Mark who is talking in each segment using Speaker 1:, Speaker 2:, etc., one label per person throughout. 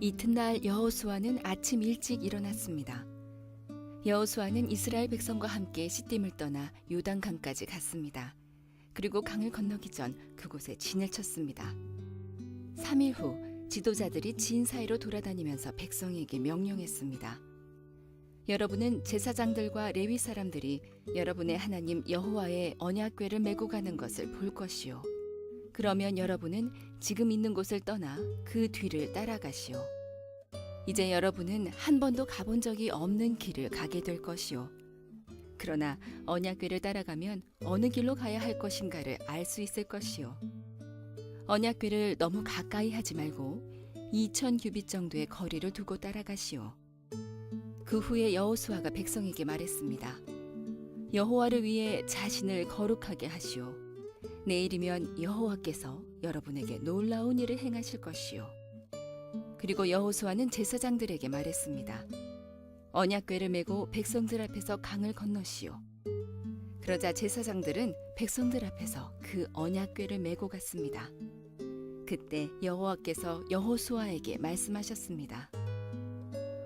Speaker 1: 이튿날 여호수아는 아침 일찍 일어났습니다. 여호수아는 이스라엘 백성과 함께 시딤을 떠나 요단강까지 갔습니다. 그리고 강을 건너기 전 그곳에 진을 쳤습니다. 3일 후 지도자들이 진 사이로 돌아다니면서 백성에게 명령했습니다. 여러분은 제사장들과 레위 사람들이 여러분의 하나님 여호와의 언약궤를 메고 가는 것을 볼 것이요. 그러면 여러분은 지금 있는 곳을 떠나 그 뒤를 따라가시오. 이제 여러분은 한 번도 가본 적이 없는 길을 가게 될 것이오. 그러나 언약궤를 따라가면 어느 길로 가야 할 것인가를 알 수 있을 것이오. 언약궤를 너무 가까이 하지 말고 2,000 규빗 정도의 거리를 두고 따라가시오. 그 후에 여호수아가 백성에게 말했습니다. 여호와를 위해 자신을 거룩하게 하시오. 내일이면 여호와께서 여러분에게 놀라운 일을 행하실 것이오. 그리고 여호수아는 제사장들에게 말했습니다. 언약궤를 메고 백성들 앞에서 강을 건너시오. 그러자 제사장들은 백성들 앞에서 그 언약궤를 메고 갔습니다. 그때 여호와께서 여호수아에게 말씀하셨습니다.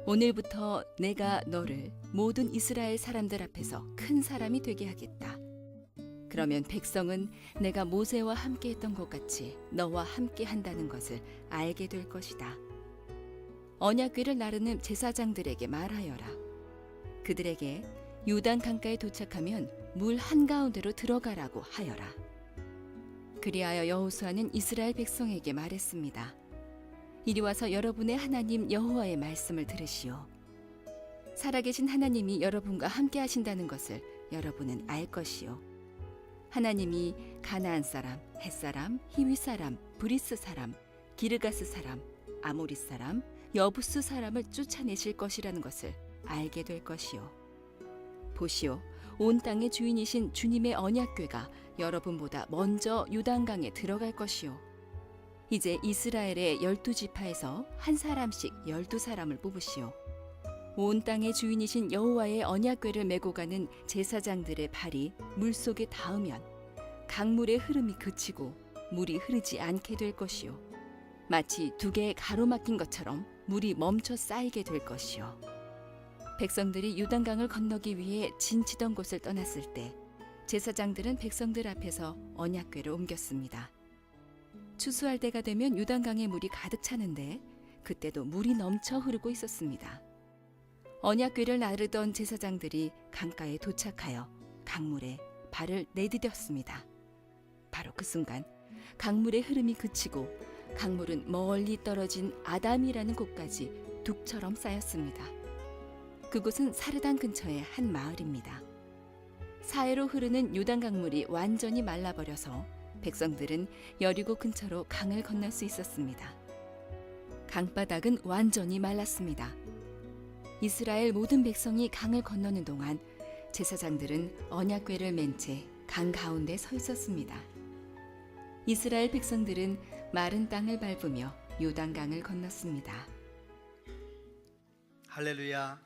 Speaker 1: 오늘부터 내가 너를 모든 이스라엘 사람들 앞에서 큰 사람이 되게 하겠다. 그러면 백성은 내가 모세와 함께 했던 것 같이 너와 함께 한다는 것을 알게 될 것이다. 언약궤를 나르는 제사장들에게 말하여라. 그들에게 요단 강가에 도착하면 물 한가운데로 들어가라고 하여라. 그리하여 여호수아는 이스라엘 백성에게 말했습니다. 이리 와서 여러분의 하나님 여호와의 말씀을 들으시오. 살아계신 하나님이 여러분과 함께 하신다는 것을 여러분은 알 것이오. 하나님이 가나안 사람, 헷 사람, 히위 사람, 브리스 사람, 기르가스 사람, 아모리 사람, 여부스 사람을 쫓아내실 것이라는 것을 알게 될 것이오. 보시오, 온 땅의 주인이신 주님의 언약궤가 여러분보다 먼저 요단강에 들어갈 것이오. 이제 이스라엘의 12지파에서 한 사람씩 12사람을 뽑으시오. 온 땅의 주인이신 여호와의 언약궤를 메고 가는 제사장들의 발이 물속에 닿으면 강물의 흐름이 그치고 물이 흐르지 않게 될 것이오. 마치 두 개의 가로막힌 것처럼 물이 멈춰 쌓이게 될 것이오. 백성들이 요단강을 건너기 위해 진치던 곳을 떠났을 때 제사장들은 백성들 앞에서 언약궤를 옮겼습니다. 추수할 때가 되면 요단강에 물이 가득 차는데 그때도 물이 넘쳐 흐르고 있었습니다. 언약궤를 나르던 제사장들이 강가에 도착하여 강물에 발을 내디뎠습니다. 바로 그 순간 강물의 흐름이 그치고 강물은 멀리 떨어진 아담이라는 곳까지 둑처럼 쌓였습니다. 그곳은 사르단 근처의 한 마을입니다. 사해로 흐르는 요단 강물이 완전히 말라버려서 백성들은 여리고 근처로 강을 건널 수 있었습니다. 강바닥은 완전히 말랐습니다. 이스라엘 모든 백성이 강을 건너는 동안 제사장들은 언약궤를 맨 채 강 가운데 서 있었습니다. 이스라엘 백성들은 마른 땅을 밟으며 요단강을 건넜습니다.
Speaker 2: 할렐루야.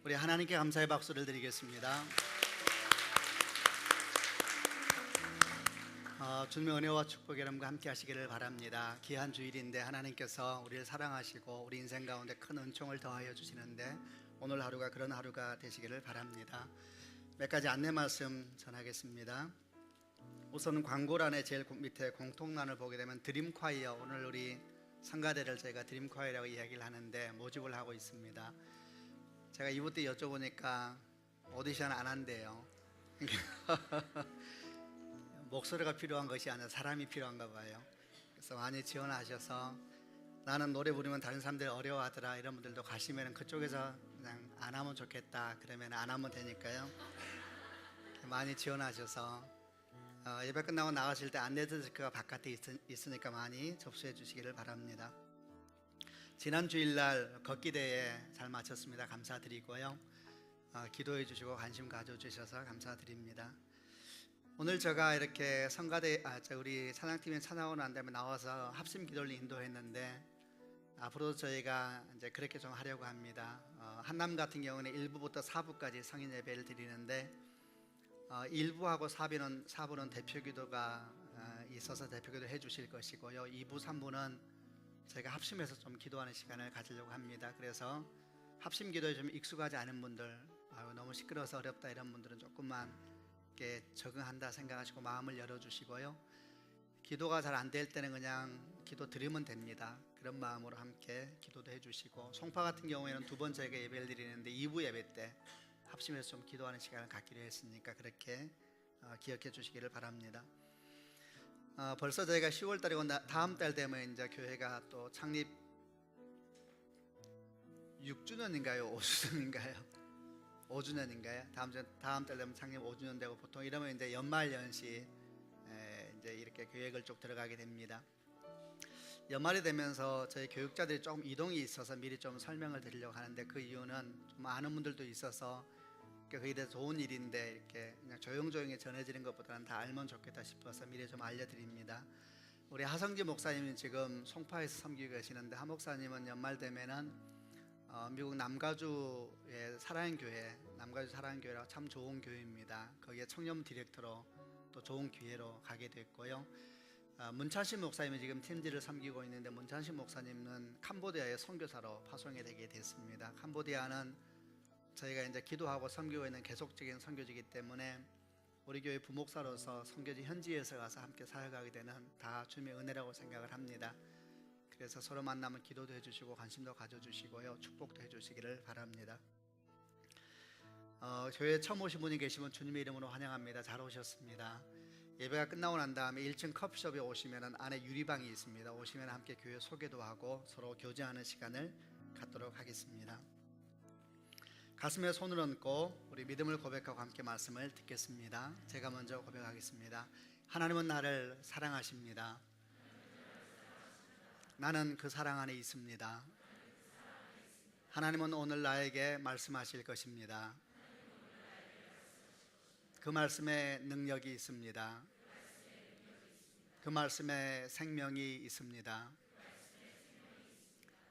Speaker 2: 우리 하나님께 감사의 박수를 드리겠습니다. 주님의 은혜와 축복 여러분과 함께 하시기를 바랍니다. 귀한 주일인데 하나님께서 우리를 사랑하시고 우리 인생 가운데 큰 은총을 더하여 주시는데 오늘 하루가 그런 하루가 되시기를 바랍니다. 몇 가지 안내 말씀 전하겠습니다. 우선 광고란에 제일 밑에 공통란을 보게 되면 드림콰이어, 오늘 우리 성가대를 저희가 드림콰이어라고 이야기를 하는데 모집을 하고 있습니다. 제가 이부 때 여쭤보니까 오디션 안 한대요. 목소리가 필요한 것이 아니라 사람이 필요한가 봐요. 그래서 많이 지원하셔서 나는 노래 부르면 다른 사람들이 어려워하더라 이런 분들도 가시면 그쪽에서 그냥 안 하면 좋겠다 그러면 안 하면 되니까요. 많이 지원하셔서 예배 끝나고 나가실 때 안내데스크가 바깥에 있으니까 많이 접수해 주시기를 바랍니다. 지난 주일날 걷기대회 잘 마쳤습니다. 감사드리고요. 기도해 주시고 관심 가져주셔서 감사드립니다. 오늘 제가 이렇게 성가대 우리 찬양팀에 찬양하고 난 다음에 나와서 합심 기도를 인도했는데 앞으로 저희가 이제 그렇게 좀 하려고 합니다. 한남 같은 경우는 1부부터 4부까지 성인 예배를 드리는데 1부하고 4부는 대표 기도가 있어서 대표 기도 해 주실 것이고요. 2부, 3부는 저희가 합심해서 좀 기도하는 시간을 가지려고 합니다. 그래서 합심 기도에 좀 익숙하지 않은 분들, 너무 시끄러워서 어렵다 이런 분들은 조금만 이렇게 적응한다 생각하시고 마음을 열어주시고요. 기도가 잘 안 될 때는 그냥 기도 드리면 됩니다. 그런 마음으로 함께 기도도 해주시고, 송파 같은 경우에는 두 번 저희가 예배를 드리는데 2부 예배 때 합심해서 좀 기도하는 시간을 갖기로 했으니까 그렇게 기억해 주시기를 바랍니다. 벌써 저희가 10월 달이고 다음 달 되면 이제 교회가 또 창립 6주년인가요? 5주년인가요? 5주년인가요? 다음 달 되면 창립 5주년 되고, 보통 이러면 이제 연말 연시 이제 이렇게 계획을 쭉 들어가게 됩니다. 연말이 되면서 저희 교육자들이 조금 이동이 있어서 미리 좀 설명을 드리려고 하는데, 그 이유는 좀 아는 분들도 있어서 그에 대해서 좋은 일인데 이렇게 그냥 조용조용히 전해지는 것보다는 다 알면 좋겠다 싶어서 미리 좀 알려드립니다. 우리 하성지 목사님은 지금 송파에서 섬기고 계시는데, 하 목사님은 연말 되면은 미국 남가주의 사랑교회, 남가주 사랑교회라고 참 좋은 교회입니다. 거기에 청년 디렉터로 또 좋은 기회로 가게 됐고요. 문찬신 목사님이 지금 팀지를 섬기고 있는데, 문찬신 목사님은 캄보디아의 선교사로 파송이 되게 됐습니다. 캄보디아는 저희가 이제 기도하고 섬기고 있는 계속적인 선교지이기 때문에 우리 교회 부목사로서 선교지 현지에서 가서 함께 사역하게 되는 다 주님의 은혜라고 생각을 합니다. 그래서 서로 만나면 기도도 해주시고 관심도 가져주시고요, 축복도 해주시기를 바랍니다. 교회에 처음 오신 분이 계시면 주님의 이름으로 환영합니다. 잘 오셨습니다. 예배가 끝나고 난 다음에 1층 커피숍에 오시면 안에 유리방이 있습니다. 오시면 함께 교회 소개도 하고 서로 교제하는 시간을 갖도록 하겠습니다. 가슴에 손을 얹고 우리 믿음을 고백하고 함께 말씀을 듣겠습니다. 제가 먼저 고백하겠습니다. 하나님은 나를 사랑하십니다. 나는 그 사랑 안에 있습니다. 하나님은 오늘 나에게 말씀하실 것입니다. 그 말씀에 능력이 있습니다. 그 말씀에 생명이 있습니다.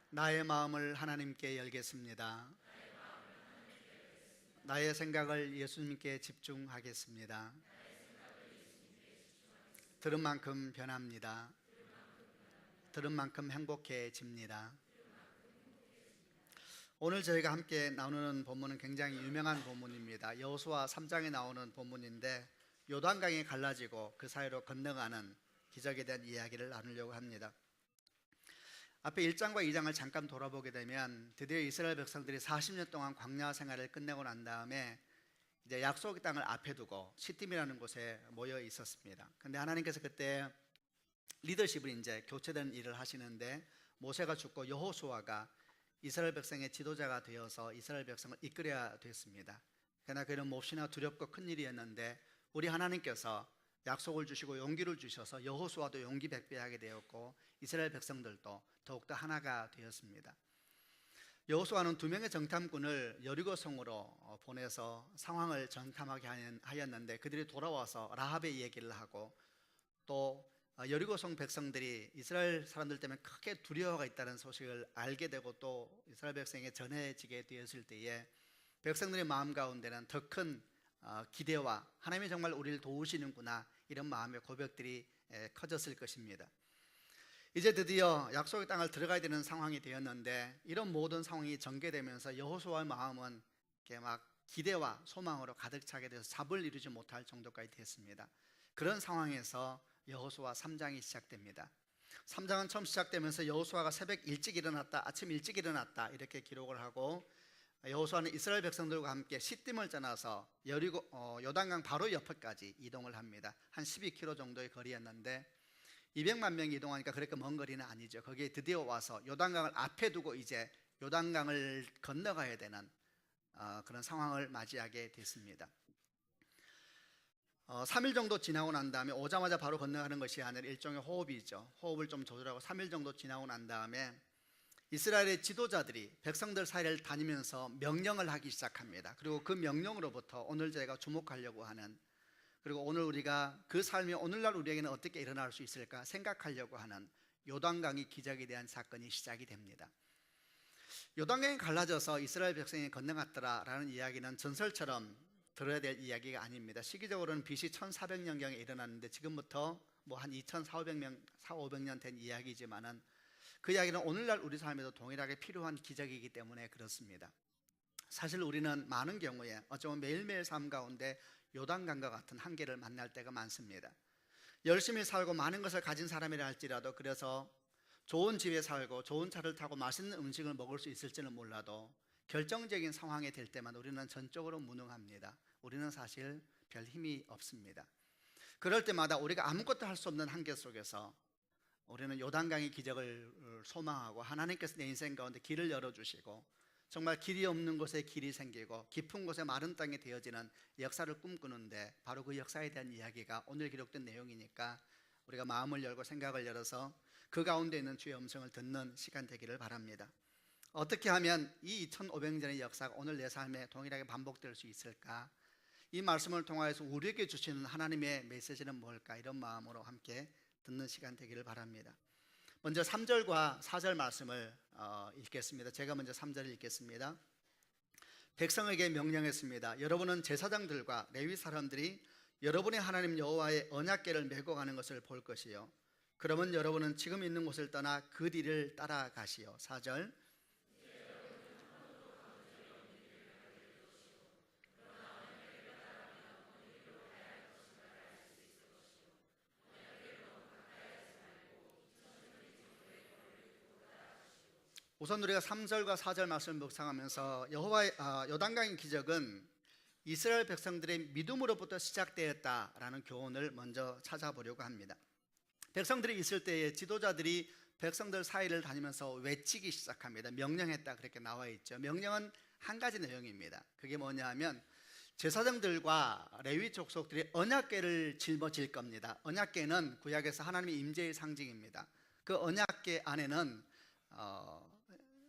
Speaker 2: 나의 마음을 하나님께 열겠습니다. 나의 생각을 예수님께 집중하겠습니다. 들은 만큼 변합니다. 들은 만큼 행복해집니다. 오늘 저희가 함께 나누는 본문은 굉장히 유명한 본문입니다. 여호수아 3장에 나오는 본문인데, 요단강이 갈라지고 그 사이로 건너가는 기적에 대한 이야기를 나누려고 합니다. 앞에 1장과 2장을 잠깐 돌아보게 되면, 드디어 이스라엘 백성들이 40년 동안 광야 생활을 끝내고 난 다음에 이제 약속의 땅을 앞에 두고 시딤이라는 곳에 모여 있었습니다. 그런데 하나님께서 그때 리더십을 이제 교체되는 일을 하시는데, 모세가 죽고 여호수아가 이스라엘 백성의 지도자가 되어서 이스라엘 백성을 이끌어야 됐습니다. 그러나 그는 몹시나 두렵고 큰 일이었는데, 우리 하나님께서 약속을 주시고 용기를 주셔서 여호수아도 용기 백배하게 되었고 이스라엘 백성들도 더욱더 하나가 되었습니다. 여호수아는 2명의 정탐꾼을 여리고성으로 보내서 상황을 정탐하게 하였는데, 그들이 돌아와서 라합의 얘기를 하고, 또 여리고성 백성들이 이스라엘 사람들 때문에 크게 두려워가 있다는 소식을 알게 되고, 또 이스라엘 백성에게 전해지게 되었을 때에 백성들의 마음 가운데는 더 큰 기대와 하나님이 정말 우리를 도우시는구나, 이런 마음의 고백들이 커졌을 것입니다. 이제 드디어 약속의 땅을 들어가야 되는 상황이 되었는데, 이런 모든 상황이 전개되면서 여호수아의 마음은 이렇게 막 기대와 소망으로 가득 차게 돼서 잡을 이루지 못할 정도까지 됐습니다. 그런 상황에서 여호수아 3장이 시작됩니다. 3장은 처음 시작되면서 여호수아가 새벽 일찍 일어났다, 아침 일찍 일어났다, 이렇게 기록을 하고, 여호수아는 이스라엘 백성들과 함께 시딤을 떠나서 요단강 바로 옆에까지 이동을 합니다. 한 12km 정도의 거리였는데 200만 명이 이동하니까 그렇게 먼 거리는 아니죠. 거기에 드디어 와서 요단강을 앞에 두고 이제 요단강을 건너가야 되는 그런 상황을 맞이하게 됐습니다. 3일 정도 지나고 난 다음에, 오자마자 바로 건너가는 것이 아니라 일종의 호흡이죠. 호흡을 좀 조절하고 3일 정도 지나고 난 다음에 이스라엘의 지도자들이 백성들 사이를 다니면서 명령을 하기 시작합니다. 그리고 그 명령으로부터 오늘 저희가 주목하려고 하는, 그리고 오늘 우리가 그 삶이 오늘날 우리에게는 어떻게 일어날 수 있을까 생각하려고 하는 요단강의 기적에 대한 사건이 시작이 됩니다. 요단강이 갈라져서 이스라엘 백성이 건너갔더라라는 이야기는 전설처럼 들어야 될 이야기가 아닙니다. 시기적으로는 BC 1400년경에 일어났는데 지금부터 뭐 한 2400년, 400, 500년 된 이야기지만은, 그 이야기는 오늘날 우리 삶에도 동일하게 필요한 기적이기 때문에 그렇습니다. 사실 우리는 많은 경우에 어쩌면 매일매일 삶 가운데 요단강과 같은 한계를 만날 때가 많습니다. 열심히 살고 많은 것을 가진 사람이라 할지라도, 그래서 좋은 집에 살고 좋은 차를 타고 맛있는 음식을 먹을 수 있을지는 몰라도 결정적인 상황이 될 때만 우리는 전적으로 무능합니다. 우리는 사실 별 힘이 없습니다. 그럴 때마다 우리가 아무것도 할 수 없는 한계 속에서 우리는 요단강의 기적을 소망하고, 하나님께서 내 인생 가운데 길을 열어주시고 정말 길이 없는 곳에 길이 생기고 깊은 곳에 마른 땅이 되어지는 역사를 꿈꾸는데, 바로 그 역사에 대한 이야기가 오늘 기록된 내용이니까 우리가 마음을 열고 생각을 열어서 그 가운데 있는 주의 음성을 듣는 시간 되기를 바랍니다. 어떻게 하면 이 2500년의 역사가 오늘 내 삶에 동일하게 반복될 수 있을까? 이 말씀을 통하여서 우리에게 주시는 하나님의 메시지는 뭘까? 이런 마음으로 함께 듣는 시간 되기를 바랍니다. 먼저 3절과 4절 말씀을 읽겠습니다. 제가 먼저 3절을 읽겠습니다. 백성에게 명령했습니다. 여러분은 제사장들과 레위 사람들이 여러분의 하나님 여호와의 언약궤를 메고 가는 것을 볼 것이요, 그러면 여러분은 지금 있는 곳을 떠나 그 뒤를 따라가시오. 4절. 우선 우리가 3절과 4절 말씀을 묵상하면서 여호와의 요단강의 기적은 이스라엘 백성들의 믿음으로부터 시작되었다라는 교훈을 먼저 찾아보려고 합니다. 백성들이 있을 때에 지도자들이 백성들 사이를 다니면서 외치기 시작합니다. 명령했다, 그렇게 나와 있죠. 명령은 한 가지 내용입니다. 그게 뭐냐 하면 제사장들과 레위 족속들이 언약궤를 짊어질 겁니다. 언약궤는 구약에서 하나님의 임재의 상징입니다. 그 언약궤 안에는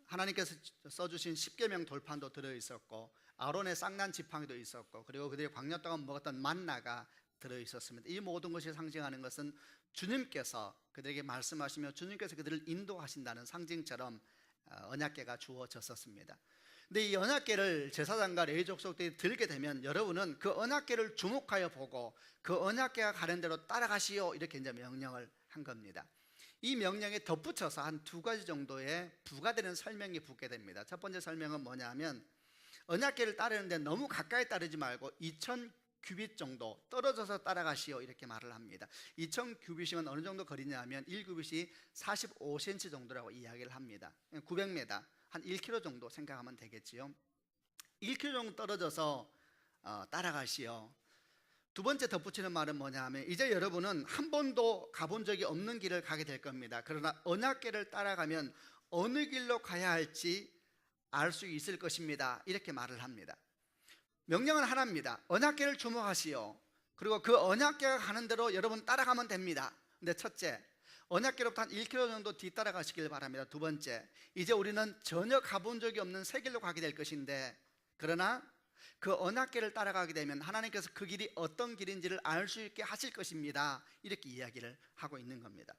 Speaker 2: 하나님께서 써주신 십계명 돌판도 들어있었고, 아론의 쌍난 지팡이도 있었고, 그리고 그들이 광야 동안 먹었던 만나가 들어있었습니다. 이 모든 것이 상징하는 것은 주님께서 그들에게 말씀하시며 주님께서 그들을 인도하신다는 상징처럼 언약궤가 주어졌었습니다. 근데 이 언약궤를 제사장과 레위 족속들이 들게 되면 여러분은 그 언약궤를 주목하여 보고 그 언약궤가 가는 대로 따라가시오, 이렇게 이제 명령을 한 겁니다. 이 명령에 덧붙여서 한 두 가지 정도의 부가되는 설명이 붙게 됩니다. 첫 번째 설명은 뭐냐면, 언약궤를 따르는데 너무 가까이 따르지 말고 2000 규빗 정도 떨어져서 따라가시오, 이렇게 말을 합니다. 2000 규빗이면 어느 정도 거리냐 하면 1규빗이 45cm 정도라고 이야기를 합니다. 900m, 한 1km 정도 생각하면 되겠지요. 1km 정도 떨어져서 따라가시오. 두 번째 덧붙이는 말은 뭐냐 하면, 이제 여러분은 한 번도 가본 적이 없는 길을 가게 될 겁니다. 그러나 언약궤를 따라가면 어느 길로 가야 할지 알 수 있을 것입니다, 이렇게 말을 합니다. 명령은 하나입니다. 언약궤를 주목하시오. 그리고 그 언약궤가 가는 대로 여러분 따라가면 됩니다. 근데 첫째, 언약궤로부터 한 1km 정도 뒤따라가시길 바랍니다. 두 번째, 이제 우리는 전혀 가본 적이 없는 새 길로 가게 될 것인데, 그러나 그 언약궤를 따라가게 되면 하나님께서 그 길이 어떤 길인지를 알 수 있게 하실 것입니다, 이렇게 이야기를 하고 있는 겁니다.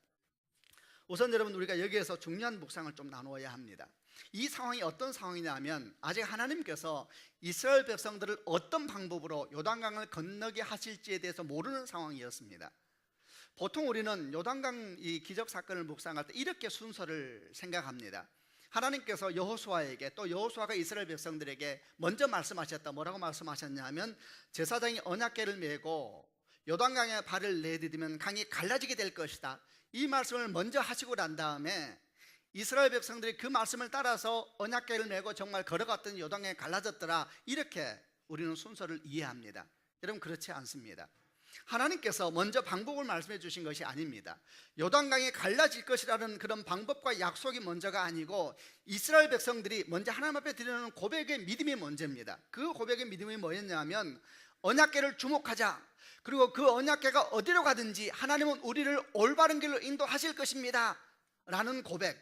Speaker 2: 우선 여러분, 우리가 여기에서 중요한 묵상을 좀 나누어야 합니다. 이 상황이 어떤 상황이냐 하면, 아직 하나님께서 이스라엘 백성들을 어떤 방법으로 요단강을 건너게 하실지에 대해서 모르는 상황이었습니다. 보통 우리는 요단강 이 기적 사건을 묵상할 때 이렇게 순서를 생각합니다. 하나님께서 여호수아에게, 또 여호수아가 이스라엘 백성들에게 먼저 말씀하셨다. 뭐라고 말씀하셨냐 하면, 제사장이 언약궤를 메고 요단강에 발을 내디디면 강이 갈라지게 될 것이다. 이 말씀을 먼저 하시고 난 다음에 이스라엘 백성들이 그 말씀을 따라서 언약궤를 메고 정말 걸어갔더니 요단강이 갈라졌더라, 이렇게 우리는 순서를 이해합니다. 여러분, 그렇지 않습니다. 하나님께서 먼저 방법을 말씀해 주신 것이 아닙니다. 요단강이 갈라질 것이라는 그런 방법과 약속이 먼저가 아니고, 이스라엘 백성들이 먼저 하나님 앞에 드리는 고백의 믿음이 먼저입니다. 그 고백의 믿음이 뭐였냐면, 언약궤를 주목하자, 그리고 그 언약궤가 어디로 가든지 하나님은 우리를 올바른 길로 인도하실 것입니다 라는 고백,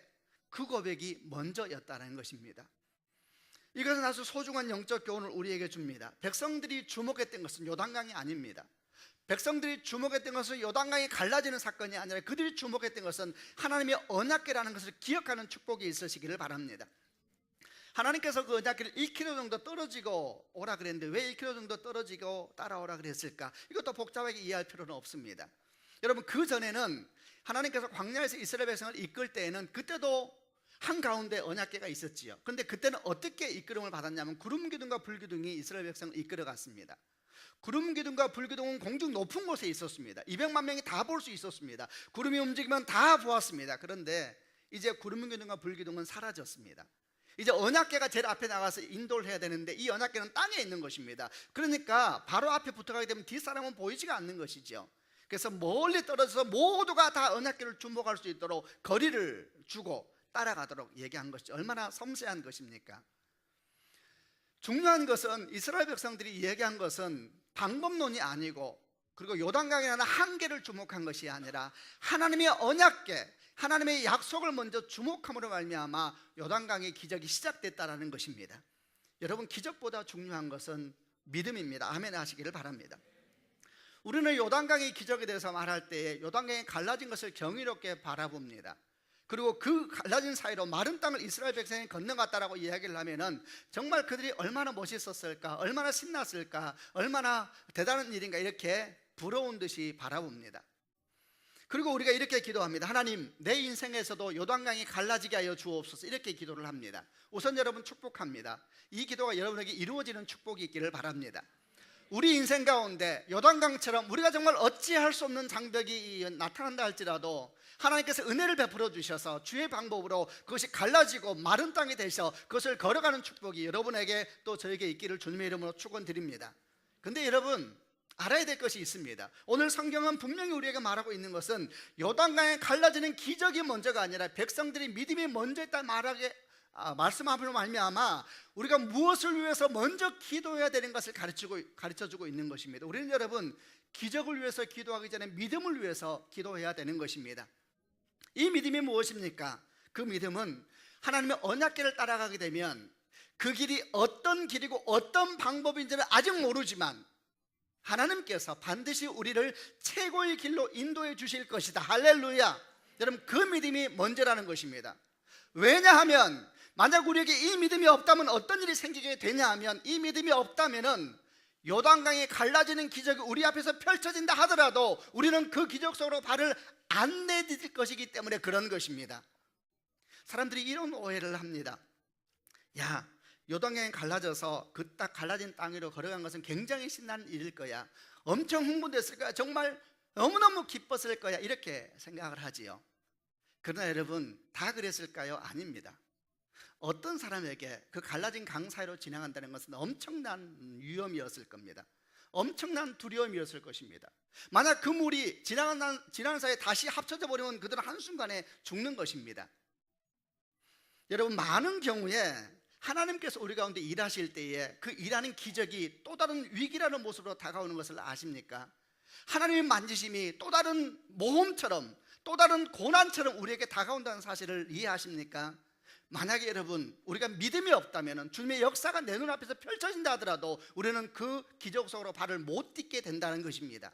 Speaker 2: 그 고백이 먼저였다는 것입니다. 이것은 아주 소중한 영적 교훈을 우리에게 줍니다. 백성들이 주목했던 것은 요단강이 아닙니다. 백성들이 주목했던 것은 요단강이 갈라지는 사건이 아니라, 그들이 주목했던 것은 하나님의 언약궤라는 것을 기억하는 축복이 있으시기를 바랍니다. 하나님께서 그 언약궤를 1km 정도 떨어지고 오라 그랬는데 왜 1km 정도 떨어지고 따라오라 그랬을까? 이것도 복잡하게 이해할 필요는 없습니다. 여러분, 그 전에는 하나님께서 광야에서 이스라엘 백성을 이끌 때에는 그때도 한가운데 언약궤가 있었지요. 그런데 그때는 어떻게 이끌음을 받았냐면 구름 기둥과 불 기둥이 이스라엘 백성을 이끌어 갔습니다. 구름 기둥과 불 기둥은 공중 높은 곳에 있었습니다. 200만 명이 다 볼 수 있었습니다. 구름이 움직이면 다 보았습니다. 그런데 이제 구름 기둥과 불 기둥은 사라졌습니다. 이제 언약궤가 제일 앞에 나가서 인도를 해야 되는데 이 언약궤는 땅에 있는 것입니다. 그러니까 바로 앞에 붙어가게 되면 뒷사람은 보이지가 않는 것이죠. 그래서 멀리 떨어져서 모두가 다 언약궤를 주목할 수 있도록 거리를 주고 따라가도록 얘기한 것이죠. 얼마나 섬세한 것입니까? 중요한 것은 이스라엘 백성들이 얘기한 것은 방법론이 아니고, 그리고 요단강이라는 한계를 주목한 것이 아니라 하나님의 언약궤, 하나님의 약속을 먼저 주목함으로 말미암아 요단강의 기적이 시작됐다라는 것입니다. 여러분, 기적보다 중요한 것은 믿음입니다. 아멘 하시기를 바랍니다. 우리는 요단강의 기적에 대해서 말할 때 요단강이 갈라진 것을 경이롭게 바라봅니다. 그리고 그 갈라진 사이로 마른 땅을 이스라엘 백성이 건너갔다라고 이야기를 하면은 정말 그들이 얼마나 멋있었을까, 얼마나 신났을까, 얼마나 대단한 일인가, 이렇게 부러운 듯이 바라봅니다. 그리고 우리가 이렇게 기도합니다. 하나님, 내 인생에서도 요단강이 갈라지게 하여 주옵소서, 이렇게 기도를 합니다. 우선 여러분 축복합니다. 이 기도가 여러분에게 이루어지는 축복이 있기를 바랍니다. 우리 인생 가운데 요단강처럼 우리가 정말 어찌할 수 없는 장벽이 나타난다 할지라도 하나님께서 은혜를 베풀어 주셔서 주의 방법으로 그것이 갈라지고 마른 땅이 되셔 그것을 걸어가는 축복이 여러분에게 또 저에게 있기를 주님의 이름으로 축원드립니다. 근데 여러분, 알아야 될 것이 있습니다. 오늘 성경은 분명히 우리에게 말하고 있는 것은 요단강에 갈라지는 기적이 먼저가 아니라 백성들이 믿음이 먼저 있다 말씀함으로 말미암아 우리가 무엇을 위해서 먼저 기도해야 되는 것을 가르쳐주고 있는 것입니다. 우리는 여러분, 기적을 위해서 기도하기 전에 믿음을 위해서 기도해야 되는 것입니다. 이 믿음이 무엇입니까? 그 믿음은 하나님의 언약궤를 따라가게 되면 그 길이 어떤 길이고 어떤 방법인지는 아직 모르지만 하나님께서 반드시 우리를 최고의 길로 인도해 주실 것이다. 할렐루야. 여러분, 그 믿음이 먼저라는 것입니다. 왜냐하면 만약 우리에게 이 믿음이 없다면 어떤 일이 생기게 되냐 하면, 이 믿음이 없다면은 요단강이 갈라지는 기적이 우리 앞에서 펼쳐진다 하더라도 우리는 그 기적 속으로 발을 안 내딛을 것이기 때문에 그런 것입니다. 사람들이 이런 오해를 합니다. 야, 요단강이 갈라져서 그 딱 갈라진 땅 위로 걸어간 것은 굉장히 신나는 일일 거야, 엄청 흥분됐을 거야, 정말 너무너무 기뻤을 거야, 이렇게 생각을 하지요. 그러나 여러분, 다 그랬을까요? 아닙니다. 어떤 사람에게 그 갈라진 강 사이로 지나간다는 것은 엄청난 위험이었을 겁니다. 엄청난 두려움이었을 것입니다. 만약 그 물이 지나는 사이에 다시 합쳐져 버리면 그들은 한순간에 죽는 것입니다. 여러분, 많은 경우에 하나님께서 우리 가운데 일하실 때에 그 일하는 기적이 또 다른 위기라는 모습으로 다가오는 것을 아십니까? 하나님의 만지심이 또 다른 모험처럼, 또 다른 고난처럼 우리에게 다가온다는 사실을 이해하십니까? 만약에 여러분, 우리가 믿음이 없다면 주님의 역사가 내 눈앞에서 펼쳐진다 하더라도 우리는 그 기적 속으로 발을 못 딛게 된다는 것입니다.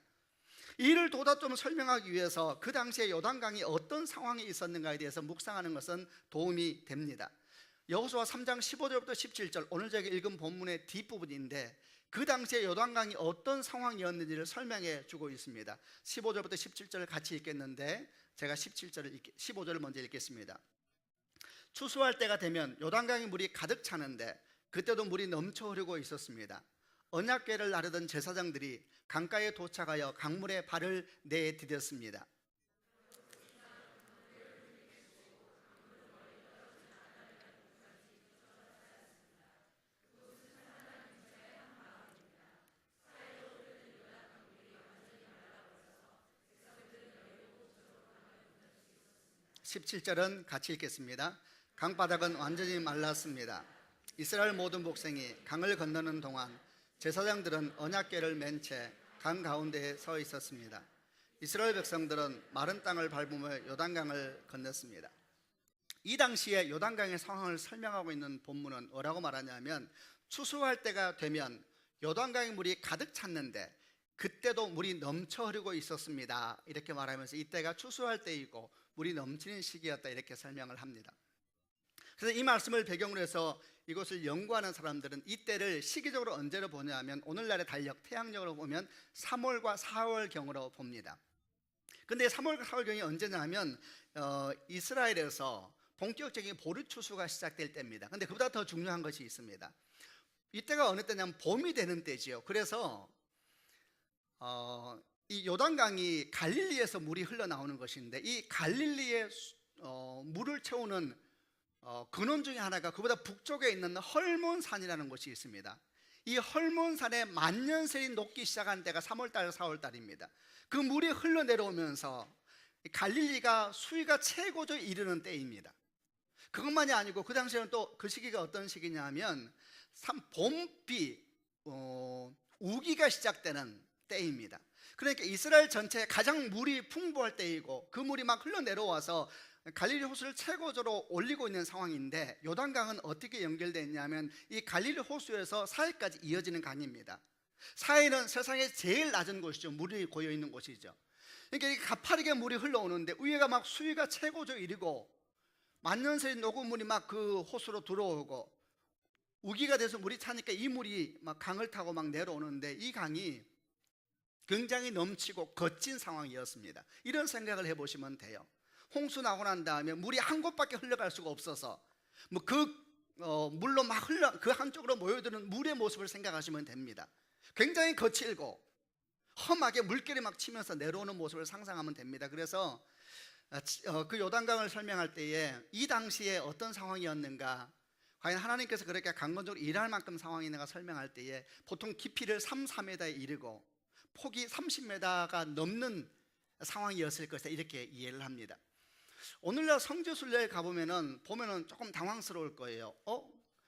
Speaker 2: 이를 보다 좀 설명하기 위해서 그 당시에 요단강이 어떤 상황이 있었는가에 대해서 묵상하는 것은 도움이 됩니다. 여호수아 3장 15절부터 17절, 오늘 제가 읽은 본문의 뒷부분인데 그 당시에 요단강이 어떤 상황이었는지를 설명해 주고 있습니다. 15절부터 17절을 같이 읽겠는데 제가 15절을 먼저 읽겠습니다. 추수할 때가 되면 요단강의 물이 가득 차는데 그때도 물이 넘쳐 흐르고 있었습니다. 언약궤를 나르던 제사장들이 강가에 도착하여 강물에 발을 내디뎠습니다. (17절은) 같이 읽겠습니다. 강바닥은 완전히 말랐습니다. 이스라엘 모든 백성이 강을 건너는 동안 제사장들은 언약궤를 맨 채 강 가운데에 서 있었습니다. 이스라엘 백성들은 마른 땅을 밟으며 요단강을 건넜습니다. 이 당시에 요단강의 상황을 설명하고 있는 본문은 뭐라고 말하냐면, 추수할 때가 되면 요단강의 물이 가득 찼는데 그때도 물이 넘쳐 흐르고 있었습니다, 이렇게 말하면서 이때가 추수할 때이고 물이 넘치는 시기였다, 이렇게 설명을 합니다. 그래서 이 말씀을 배경으로 해서 이것을 연구하는 사람들은 이때를 시기적으로 언제로 보냐 하면 오늘날의 달력 태양력으로 보면 3월과 4월경으로 봅니다. 근데 3월, 4월경이 언제냐면 이스라엘에서 본격적인 보리 추수가 시작될 때입니다. 근데 그보다 더 중요한 것이 있습니다. 이때가 어느 때냐면 봄이 되는 때지요. 그래서 이 요단강이 갈릴리에서 물이 흘러나오는 것인데, 이 갈릴리에 물을 채우는 근원 중에 하나가 그보다 북쪽에 있는 헐몬산이라는 곳이 있습니다. 이 헐몬산에 만년설이 녹기 시작한 때가 3월달, 4월달입니다. 그 물이 흘러내려오면서 갈릴리가 수위가 최고조에 이르는 때입니다. 그것만이 아니고 그 당시에는 또 그 시기가 어떤 시기냐면 봄비, 우기가 시작되는 때입니다. 그러니까 이스라엘 전체에 가장 물이 풍부할 때이고 그 물이 막 흘러내려와서 갈릴리 호수를 최고조로 올리고 있는 상황인데, 요단강은 어떻게 연결되어 있냐면 이 갈릴리 호수에서 사해까지 이어지는 강입니다. 사해는 세상에 제일 낮은 곳이죠. 물이 고여 있는 곳이죠. 그러니까 이 가파르게 물이 흘러오는데 위에가 막 수위가 최고조 이르고 만년설이 녹은 물이 막 그 호수로 들어오고 우기가 돼서 물이 차니까 이 물이 막 강을 타고 막 내려오는데, 이 강이 굉장히 넘치고 거친 상황이었습니다. 이런 생각을 해보시면 돼요. 홍수 나고 난 다음에 물이 한 곳밖에 흘러갈 수가 없어서 물로 막 그 한쪽으로 모여드는 물의 모습을 생각하시면 됩니다. 굉장히 거칠고 험하게 물결이 막 치면서 내려오는 모습을 상상하면 됩니다. 그래서 그 요단강을 설명할 때에 이 당시에 어떤 상황이었는가, 과연 하나님께서 그렇게 강건적으로 일할 만큼 상황이 있는가 설명할 때에 보통 깊이를 3, 4m에 이르고 폭이 30m가 넘는 상황이었을 것이다, 이렇게 이해를 합니다. 오늘날 성지순례에 가보면은 조금 당황스러울 거예요.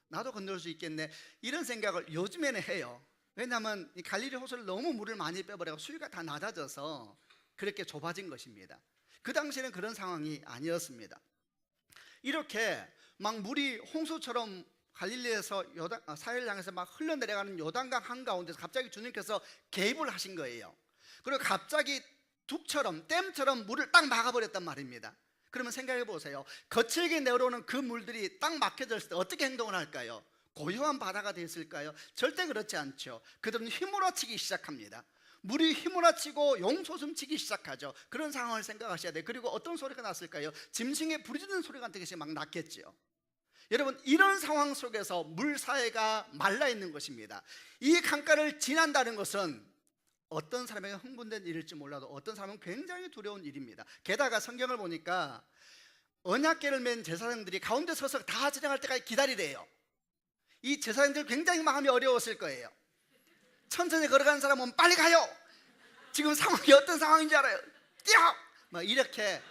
Speaker 2: 나도 건널 수 있겠네, 이런 생각을 요즘에는 해요. 왜냐하면 이 갈릴리 호수를 너무 물을 많이 빼버려서 수위가 다 낮아져서 그렇게 좁아진 것입니다. 그 당시에는 그런 상황이 아니었습니다. 이렇게 막 물이 홍수처럼 갈릴리에서 사해를 향해서 막 흘러내려가는 요단강 한가운데서 갑자기 주님께서 개입을 하신 거예요. 그리고 갑자기 둑처럼 댐처럼 물을 딱 막아버렸단 말입니다. 그러면 생각해 보세요. 거칠게 내려오는 그 물들이 딱 막혀졌을 때 어떻게 행동을 할까요? 고요한 바다가 됐을까요? 절대 그렇지 않죠. 그들은 휘몰아치기 시작합니다. 물이 휘몰아치고 용솟음치기 시작하죠. 그런 상황을 생각하셔야 돼요. 그리고 어떤 소리가 났을까요? 짐승의 부르짖는 소리 같은 것이 막 났겠죠. 여러분, 이런 상황 속에서 물 사이가 말라 있는 것입니다. 이 강가를 지난다는 것은 어떤 사람에게 흥분된 일일지 몰라도 어떤 사람은 굉장히 두려운 일입니다. 게다가 성경을 보니까 언약궤를 맨 제사장들이 가운데 서서 다 지나갈 때까지 기다리래요. 이 제사장들 굉장히 마음이 어려웠을 거예요. 천천히 걸어가는 사람은 빨리 가요, 지금 상황이 어떤 상황인지 알아요, 뛰어! 뭐 이렇게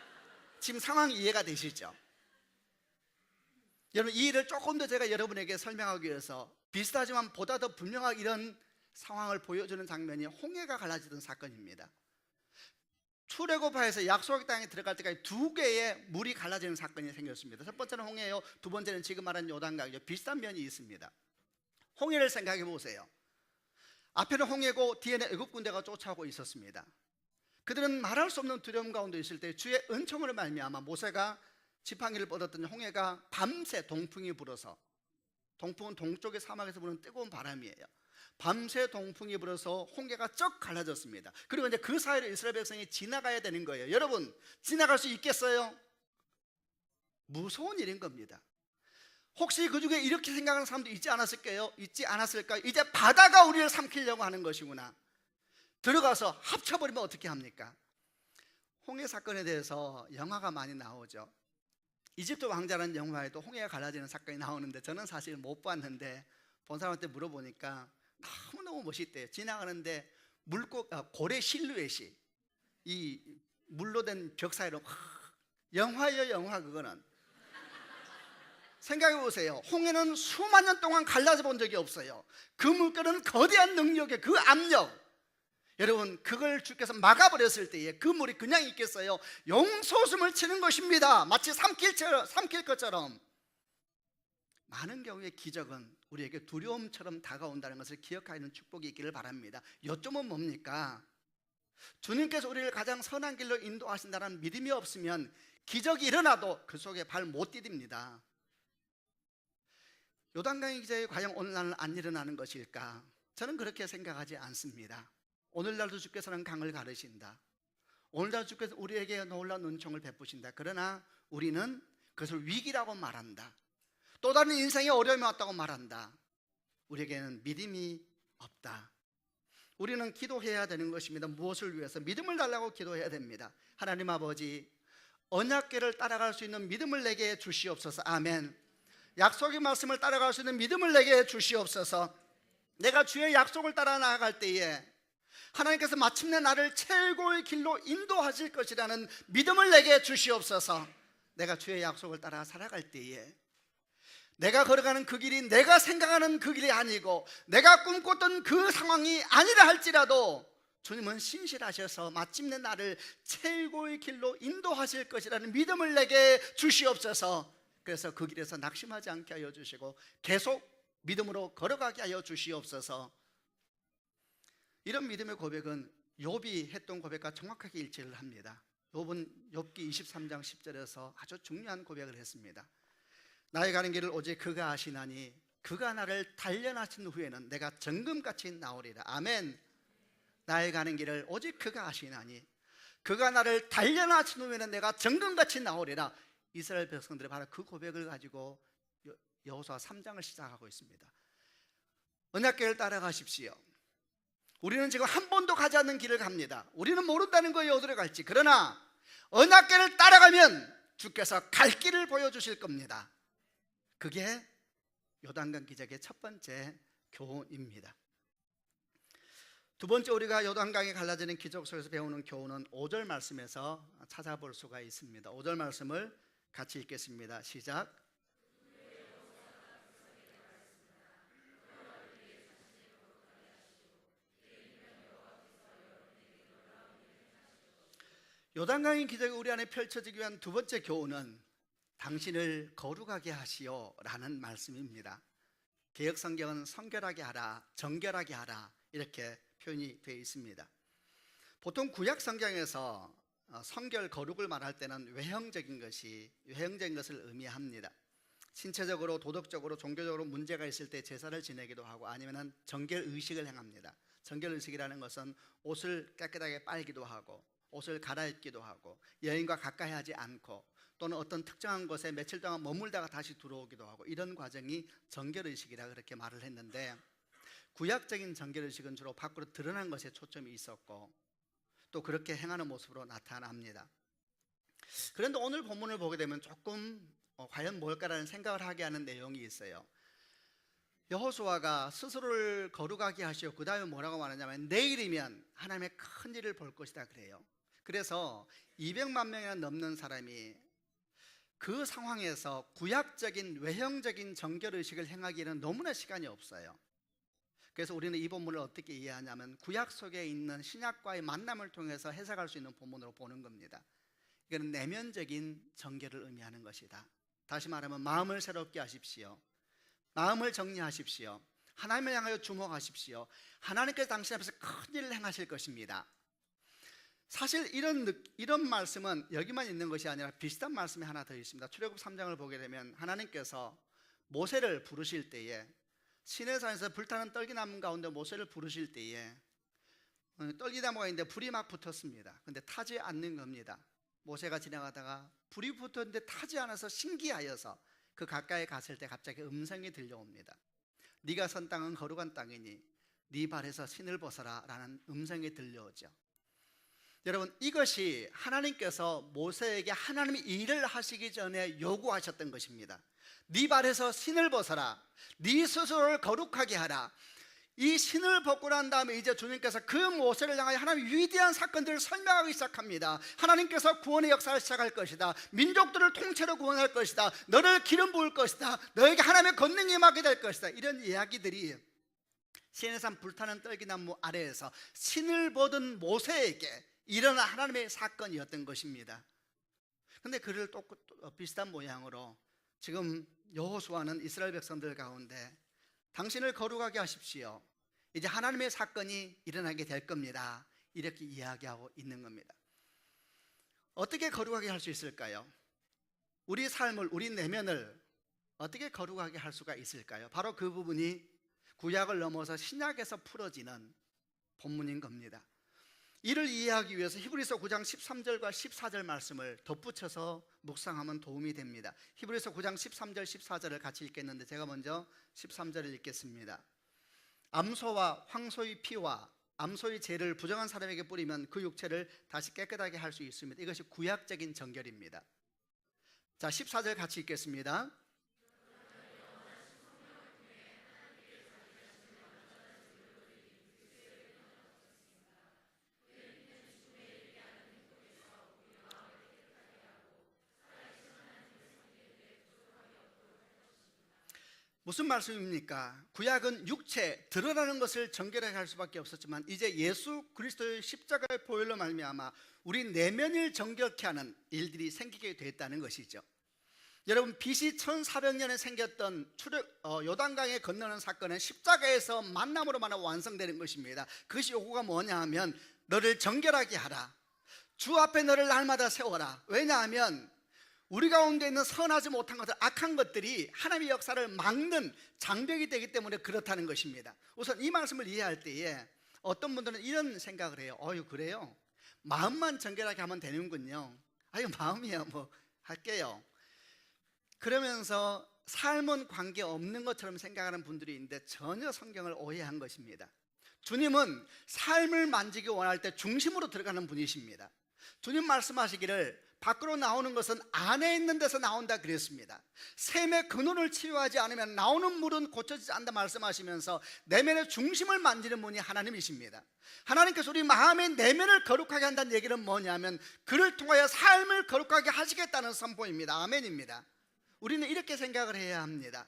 Speaker 2: 지금 상황이 이해가 되시죠? 여러분, 이 일을 조금 더 제가 여러분에게 설명하기 위해서 비슷하지만 보다 더 분명하게 이런 상황을 보여주는 장면이 홍해가 갈라지던 사건입니다. 출애굽하에서 약속의 땅에 들어갈 때까지 두 개의 물이 갈라지는 사건이 생겼습니다. 첫 번째는 홍해요, 두 번째는 지금 말하는 요단강이죠. 비슷한 면이 있습니다. 홍해를 생각해 보세요. 앞에는 홍해고 뒤에는 애굽 군대가 쫓아오고 있었습니다. 그들은 말할 수 없는 두려움 가운데 있을 때 주의 은총으로 말미암아 모세가 지팡이를 뻗었더니 홍해가 밤새 동풍이 불어서, 동풍은 동쪽의 사막에서 부는 뜨거운 바람이에요. 밤새 동풍이 불어서 홍해가 쩍 갈라졌습니다. 그리고 이제 그 사이로 이스라엘 백성이 지나가야 되는 거예요. 여러분, 지나갈 수 있겠어요? 무서운 일인 겁니다. 혹시 그 중에 이렇게 생각하는 사람도 있지 않았을까요? 이제 바다가 우리를 삼키려고 하는 것이구나. 들어가서 합쳐버리면 어떻게 합니까? 홍해 사건에 대해서 영화가 많이 나오죠. 이집트 왕자라는 영화에도 홍해가 갈라지는 사건이 나오는데 저는 사실 못 봤는데 본 사람한테 물어보니까 너무너무 멋있대요. 지나가는데 고래 실루엣이 이 물로 된 벽 사이로 영화예요, 영화. 그거는 생각해 보세요. 홍해는 수만 년 동안 갈라져 본 적이 없어요. 그 물결은 거대한 능력의 그 압력, 여러분, 그걸 주께서 막아버렸을 때에 그 물이 그냥 있겠어요? 용솟음을 치는 것입니다. 마치 삼킬 것처럼. 많은 경우의 기적은 우리에게 두려움처럼 다가온다는 것을 기억하는 축복이 있기를 바랍니다. 요점은 뭡니까? 주님께서 우리를 가장 선한 길로 인도하신다는 믿음이 없으면 기적이 일어나도 그 속에 발 못 디딥니다. 요단강의 기적이 과연 오늘날은 안 일어나는 것일까? 저는 그렇게 생각하지 않습니다. 오늘날도 주께서는 강을 가르신다. 오늘날 주께서 우리에게 놀라운 은총을 베푸신다. 그러나 우리는 그것을 위기라고 말한다. 또 다른 인생의 어려움이 왔다고 말한다. 우리에게는 믿음이 없다. 우리는 기도해야 되는 것입니다. 무엇을 위해서? 믿음을 달라고 기도해야 됩니다. 하나님 아버지, 언약궤를 따라갈 수 있는 믿음을 내게 주시옵소서. 아멘. 약속의 말씀을 따라갈 수 있는 믿음을 내게 주시옵소서. 내가 주의 약속을 따라 나아갈 때에 하나님께서 마침내 나를 최고의 길로 인도하실 것이라는 믿음을 내게 주시옵소서. 내가 주의 약속을 따라 살아갈 때에 내가 걸어가는 그 길이 내가 생각하는 그 길이 아니고 내가 꿈꿨던 그 상황이 아니라 할지라도 주님은 신실하셔서 마침내 나를 최고의 길로 인도하실 것이라는 믿음을 내게 주시옵소서. 그래서 그 길에서 낙심하지 않게 하여 주시고 계속 믿음으로 걸어가게 하여 주시옵소서. 이런 믿음의 고백은 욥이 했던 고백과 정확하게 일치를 합니다. 욥은 욥기 23장 10절에서 아주 중요한 고백을 했습니다. 나의 가는 길을 오직 그가 아시나니 그가 나를 단련하신 후에는 내가 정금같이 나오리라. 아멘. 나의 가는 길을 오직 그가 아시나니 그가 나를 단련하신 후에는 내가 정금같이 나오리라. 이스라엘 백성들이 바로 그 고백을 가지고 여호수아 3장을 시작하고 있습니다. 언약궤를 따라가십시오. 우리는 지금 한 번도 가지 않는 길을 갑니다. 우리는 모른다는 거예요, 어디로 갈지. 그러나 언약궤를 따라가면 주께서 갈 길을 보여주실 겁니다. 그게 요단강 기적의 첫 번째 교훈입니다. 두 번째, 우리가 요단강이 갈라지는 기적 속에서 배우는 교훈은 5절 말씀에서 찾아볼 수가 있습니다. 5절 말씀을 같이 읽겠습니다. 시작. 요단강의 기적이 우리 안에 펼쳐지기 위한 두 번째 교훈은 당신을 거룩하게 하시오 라는 말씀입니다. 개역성경은 성결하게 하라, 정결하게 하라 이렇게 표현이 되어 있습니다. 보통 구약성경에서 성결, 거룩을 말할 때는 외형적인 것을 의미합니다. 신체적으로, 도덕적으로, 종교적으로 문제가 있을 때 제사를 지내기도 하고 아니면 정결 의식을 행합니다. 정결 의식이라는 것은 옷을 깨끗하게 빨기도 하고 옷을 갈아입기도 하고 여인과 가까이 하지 않고 또는 어떤 특정한 곳에 며칠 동안 머물다가 다시 들어오기도 하고 이런 과정이 정결의식이라 그렇게 말을 했는데, 구약적인 정결의식은 주로 밖으로 드러난 것에 초점이 있었고 또 그렇게 행하는 모습으로 나타납니다. 그런데 오늘 본문을 보게 되면 조금 과연 뭘까라는 생각을 하게 하는 내용이 있어요. 여호수아가 스스로를 거룩하게 하시고 그 다음에 뭐라고 말하냐면 내일이면 하나님의 큰 일을 볼 것이다 그래요. 그래서 200만 명이나 넘는 사람이 그 상황에서 구약적인 외형적인 정결의식을 행하기에는 너무나 시간이 없어요. 그래서 우리는 이 본문을 어떻게 이해하냐면 구약 속에 있는 신약과의 만남을 통해서 해석할 수 있는 본문으로 보는 겁니다. 이건 내면적인 정결을 의미하는 것이다. 다시 말하면 마음을 새롭게 하십시오. 마음을 정리하십시오. 하나님을 향하여 주목하십시오. 하나님께서 당신 앞에서 큰 일을 행하실 것입니다. 사실 이런 말씀은 여기만 있는 것이 아니라 비슷한 말씀이 하나 더 있습니다. 출애굽 3장을 보게 되면 하나님께서 모세를 부르실 때에 시내산에서 불타는 떨기나무 가운데 모세를 부르실 때에 떨기나무가 있는데 불이 막 붙었습니다. 근데 타지 않는 겁니다. 모세가 지나가다가 불이 붙었는데 타지 않아서 신기하여서 그 가까이 갔을 때 갑자기 음성이 들려옵니다. 네가 선 땅은 거룩한 땅이니 네 발에서 신을 벗어라 라는 음성이 들려오죠. 여러분, 이것이 하나님께서 모세에게 하나님이 일을 하시기 전에 요구하셨던 것입니다. 네 발에서 신을 벗어라, 네 스스로를 거룩하게 하라. 이 신을 벗고 난 다음에 이제 주님께서 그 모세를 향하여 하나님의 위대한 사건들을 설명하기 시작합니다. 하나님께서 구원의 역사를 시작할 것이다. 민족들을 통째로 구원할 것이다. 너를 기름 부을 것이다. 너에게 하나님의 권능이 임하게 될 것이다. 이런 이야기들이 시내산 불타는 떨기나무 아래에서 신을 벗은 모세에게 일어난 하나님의 사건이었던 것입니다. 그런데 그를 또 비슷한 모양으로 지금 여호수아는 이스라엘 백성들 가운데 당신을 거룩하게 하십시오. 이제 하나님의 사건이 일어나게 될 겁니다. 이렇게 이야기하고 있는 겁니다. 어떻게 거룩하게 할 수 있을까요? 우리 삶을, 우리 내면을 어떻게 거룩하게 할 수가 있을까요? 바로 그 부분이 구약을 넘어서 신약에서 풀어지는 본문인 겁니다. 이를 이해하기 위해서 히브리서 9장 13절과 14절 말씀을 덧붙여서 묵상하면 도움이 됩니다. 히브리서 9장 13절 14절을 같이 읽겠는데 제가 먼저 13절을 읽겠습니다. 암소와 황소의 피와 암소의 죄를 부정한 사람에게 뿌리면 그 육체를 다시 깨끗하게 할 수 있습니다. 이것이 구약적인 정결입니다. 자, 14절 같이 읽겠습니다. 무슨 말씀입니까? 구약은 육체, 드러나는 것을 정결하게 할 수밖에 없었지만 이제 예수 그리스도의 십자가의 보혈로 말미암아 우리 내면을 정결케 하는 일들이 생기게 됐다는 것이죠. 여러분, BC 1400년에 생겼던 요단강에 건너는 사건은 십자가에서 만남으로 만나 완성되는 것입니다. 그것이 요구가 뭐냐 하면 너를 정결하게 하라, 주 앞에 너를 날마다 세워라. 왜냐하면 우리 가운데 있는 선하지 못한 것들, 악한 것들이 하나님의 역사를 막는 장벽이 되기 때문에 그렇다는 것입니다. 우선 이 말씀을 이해할 때에 어떤 분들은 이런 생각을 해요. 그래요? 마음만 정결하게 하면 되는군요. 마음이야 뭐 할게요. 그러면서 삶은 관계없는 것처럼 생각하는 분들이 있는데 전혀 성경을 오해한 것입니다. 주님은 삶을 만지기 원할 때 중심으로 들어가는 분이십니다. 주님 말씀하시기를 밖으로 나오는 것은 안에 있는 데서 나온다 그랬습니다. 샘의 근원을 치유하지 않으면 나오는 물은 고쳐지지 않는다 말씀하시면서 내면의 중심을 만지는 분이 하나님이십니다. 하나님께서 우리 마음의 내면을 거룩하게 한다는 얘기는 뭐냐면 그를 통하여 삶을 거룩하게 하시겠다는 선포입니다. 아멘입니다. 우리는 이렇게 생각을 해야 합니다.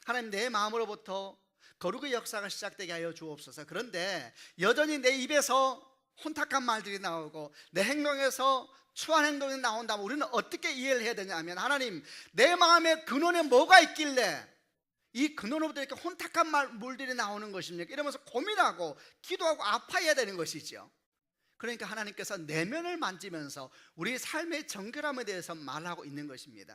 Speaker 2: 하나님, 내 마음으로부터 거룩의 역사가 시작되게 하여 주옵소서. 그런데 여전히 내 입에서 혼탁한 말들이 나오고 내 행동에서 추한 행동이 나온다면 우리는 어떻게 이해를 해야 되냐 하면, 하나님, 내 마음의 근원에 뭐가 있길래 이 근원으로부터 이렇게 혼탁한 물들이 나오는 것입니까? 이러면서 고민하고 기도하고 아파해야 되는 것이죠. 그러니까 하나님께서 내면을 만지면서 우리 삶의 정결함에 대해서 말하고 있는 것입니다.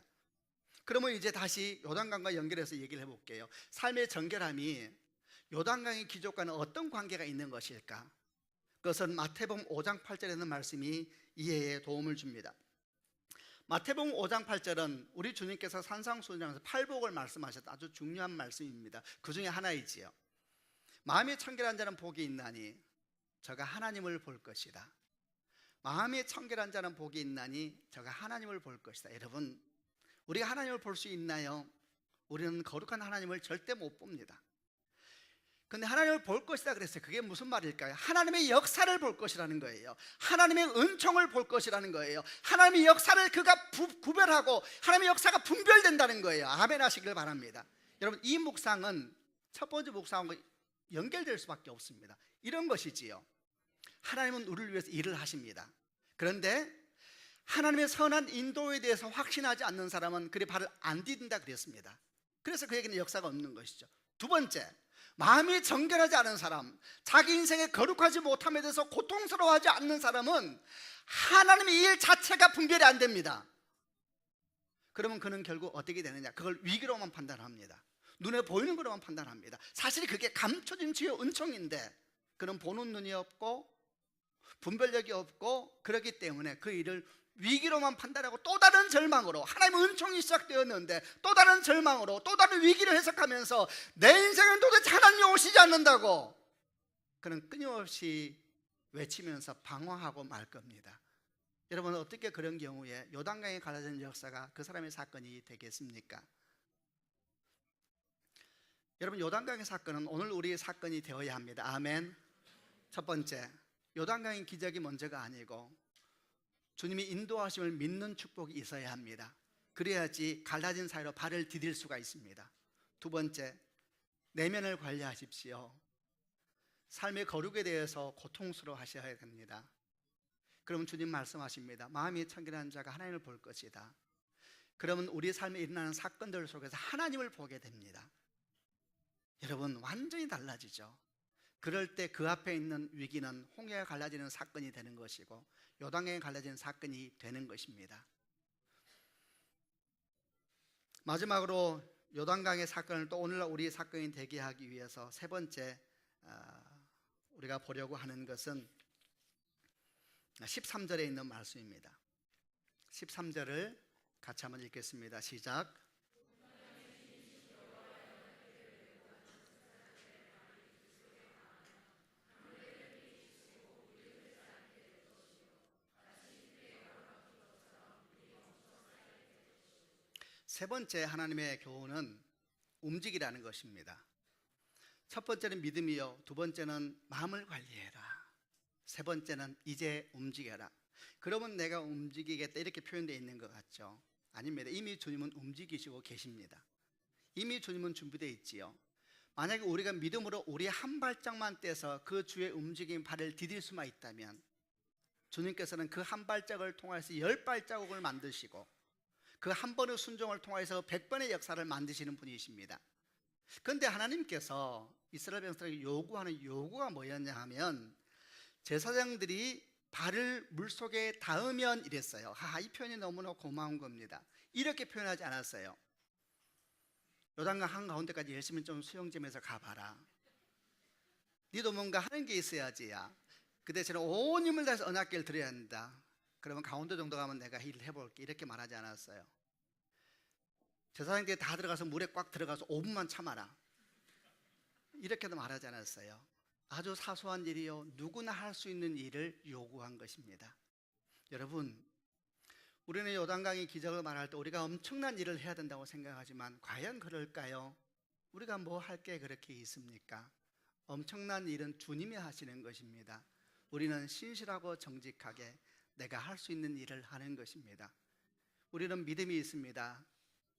Speaker 2: 그러면 이제 다시 요단강과 연결해서 얘기를 해볼게요. 삶의 정결함이 요단강의 기적과는 어떤 관계가 있는 것일까? 그것은 마태복음 5장 8절에 있는 말씀이 이해에 도움을 줍니다. 마태복음 5장 8절은 우리 주님께서 산상수훈에서 팔복을 말씀하셨다 아주 중요한 말씀입니다. 그 중에 하나이지요. 마음이 청결한 자는 복이 있나니 저가 하나님을 볼 것이다. 마음이 청결한 자는 복이 있나니 저가 하나님을 볼 것이다. 여러분, 우리가 하나님을 볼 수 있나요? 우리는 거룩한 하나님을 절대 못 봅니다. 근데 하나님을 볼 것이다 그랬어요. 그게 무슨 말일까요? 하나님의 역사를 볼 것이라는 거예요. 하나님의 은총을 볼 것이라는 거예요. 하나님의 역사를 그가 구별하고 하나님의 역사가 분별된다는 거예요. 아멘 하시길 바랍니다. 여러분, 이 묵상은 첫 번째 묵상과 연결될 수밖에 없습니다. 이런 것이지요. 하나님은 우리를 위해서 일을 하십니다. 그런데 하나님의 선한 인도에 대해서 확신하지 않는 사람은 그리 발을 안 디딘다 그랬습니다. 그래서 그에게는 역사가 없는 것이죠. 두 번째, 마음이 정결하지 않은 사람, 자기 인생에 거룩하지 못함에 대해서 고통스러워하지 않는 사람은 하나님의 일 자체가 분별이 안 됩니다. 그러면 그는 결국 어떻게 되느냐? 그걸 위기로만 판단합니다. 눈에 보이는 것로만 판단합니다. 사실 그게 감춰진 주의 은총인데 그는 보는 눈이 없고 분별력이 없고 그렇기 때문에 그 일을 위기로만 판단하고 또 다른 절망으로, 하나님의 은총이 시작되었는데 또 다른 절망으로 또 다른 위기를 해석하면서 내 인생은 도대체 하나님이 오시지 않는다고 그는 끊임없이 외치면서 방황하고 말 겁니다. 여러분, 어떻게 그런 경우에 요단강에 갈라지는 역사가 그 사람의 사건이 되겠습니까? 여러분, 요단강의 사건은 오늘 우리의 사건이 되어야 합니다. 아멘. 첫 번째, 요단강의 기적이 먼저가 아니고 주님이 인도하심을 믿는 축복이 있어야 합니다. 그래야지 갈라진 사이로 발을 디딜 수가 있습니다. 두 번째, 내면을 관리하십시오. 삶의 거룩에 대해서 고통스러워 하셔야 됩니다. 그러면 주님 말씀하십니다. 마음이 청결한 자가 하나님을 볼 것이다. 그러면 우리 삶에 일어나는 사건들 속에서 하나님을 보게 됩니다. 여러분, 완전히 달라지죠. 그럴 때 그 앞에 있는 위기는 홍해가 갈라지는 사건이 되는 것이고 요단강에 갈라지는 사건이 되는 것입니다. 마지막으로 요단강의 사건을 또 오늘날 우리의 사건이 되게 하기 위해서 세 번째 우리가 보려고 하는 것은 13절에 있는 말씀입니다. 13절을 같이 한번 읽겠습니다. 시작. 세 번째 하나님의 교훈은 움직이라는 것입니다. 첫 번째는 믿음이요, 두 번째는 마음을 관리해라, 세 번째는 이제 움직여라. 그러면 내가 움직이겠다 이렇게 표현되어 있는 것 같죠? 아닙니다. 이미 주님은 움직이시고 계십니다. 이미 주님은 준비되어 있지요. 만약에 우리가 믿음으로 우리 한 발짝만 떼서 그 주의 움직임 발을 디딜 수만 있다면 주님께서는 그 한 발짝을 통해서 10발자국을 만드시고 그 한 번의 순종을 통해서 100번의 역사를 만드시는 분이십니다. 그런데 하나님께서 이스라엘 백성에게 요구하는 요구가 뭐였냐 하면 제사장들이 발을 물속에 닿으면 이랬어요. 이 표현이 너무나 고마운 겁니다. 이렇게 표현하지 않았어요. 요단강 한가운데까지 열심히 좀 수영 좀 해서 가봐라. 니도 뭔가 하는 게 있어야지야. 그 대신에 온 힘을 다해서 언약궤를 드려야 한다. 그러면 가운데 정도 가면 내가 일을 해볼게. 이렇게 말하지 않았어요. 제사장들이 다 들어가서 물에 꽉 들어가서 5분만 참아라. 이렇게도 말하지 않았어요. 아주 사소한 일이요, 누구나 할 수 있는 일을 요구한 것입니다. 여러분, 우리는 요단강의 기적을 말할 때 우리가 엄청난 일을 해야 된다고 생각하지만 과연 그럴까요? 우리가 뭐 할 게 그렇게 있습니까? 엄청난 일은 주님이 하시는 것입니다. 우리는 신실하고 정직하게 내가 할 수 있는 일을 하는 것입니다. 우리는 믿음이 있습니다.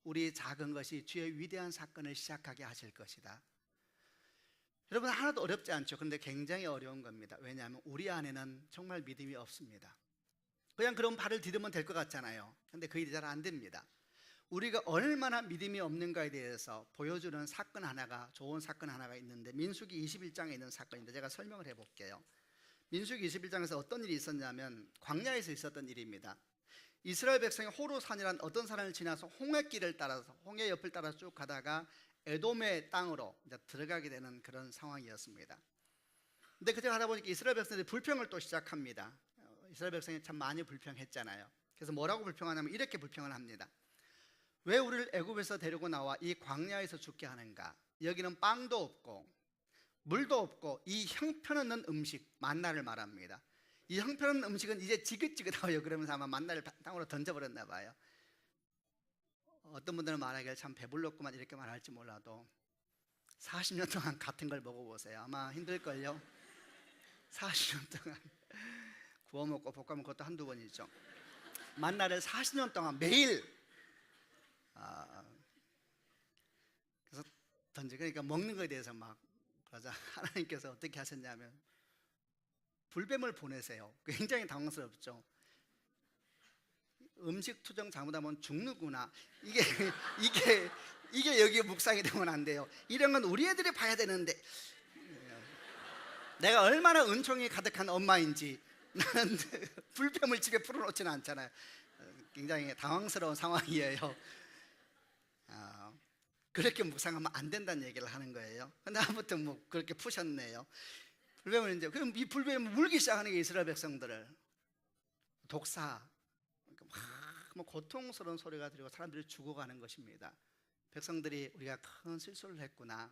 Speaker 2: 우리 작은 것이 주의 위대한 사건을 시작하게 하실 것이다. 여러분, 하나도 어렵지 않죠? 그런데 굉장히 어려운 겁니다. 왜냐하면 우리 안에는 정말 믿음이 없습니다. 그냥 그런 발을 디디면 될 것 같잖아요. 그런데 그 일이 잘 안 됩니다. 우리가 얼마나 믿음이 없는가에 대해서 보여주는 사건 하나가, 좋은 사건 하나가 있는데 민수기 21장에 있는 사건인데 제가 설명을 해볼게요. 민수기 21장에서 어떤 일이 있었냐면 광야에서 있었던 일입니다. 이스라엘 백성이 호로산이란 어떤 산을 지나서 홍해길을 따라서, 홍해 옆을 따라 쭉 가다가 에돔의 땅으로 이제 들어가게 되는 그런 상황이었습니다. 근데 그때 가다 보니까 이스라엘 백성들이 불평을 또 시작합니다. 이스라엘 백성이 참 많이 불평했잖아요. 그래서 뭐라고 불평하냐면 이렇게 불평을 합니다. 왜 우리를 애굽에서 데리고 나와 이 광야에서 죽게 하는가? 여기는 빵도 없고 물도 없고 이 형편없는 음식, 만나를 말합니다. 이 형편없는 음식은 이제 지긋지긋하고요. 그러면서 아마 만나를 땅으로 던져버렸나 봐요. 어떤 분들은 말하기를 참 배불렀구만 이렇게 말할지 몰라도 40년 동안 같은 걸 먹어보세요. 아마 힘들걸요. 40년 동안 구워 먹고 볶아 먹고 또 한두 번이죠. 만나를 40년 동안 매일 그래서 그러니까 먹는 거에 대해서 막 그러자 하나님께서 어떻게 하셨냐면 불뱀을 보내세요. 굉장히 당황스럽죠. 음식 투정 잘못하면 죽는구나. 이게 여기에 묵상이 되면 안 돼요. 이런 건 우리 애들이 봐야 되는데 내가 얼마나 은총이 가득한 엄마인지 나는 불뱀을 집에 풀어놓지는 않잖아요. 굉장히 당황스러운 상황이에요. 그렇게 묵상하면 안 된다는 얘기를 하는 거예요. 근데 아무튼 뭐 그렇게 푸셨네요. 불뱀을 이제 그럼 이 불뱀이 물기 시작하는 게 이스라엘 백성들을 독사, 막 고통스러운 소리가 들리고 사람들이 죽어가는 것입니다. 백성들이 우리가 큰 실수를 했구나.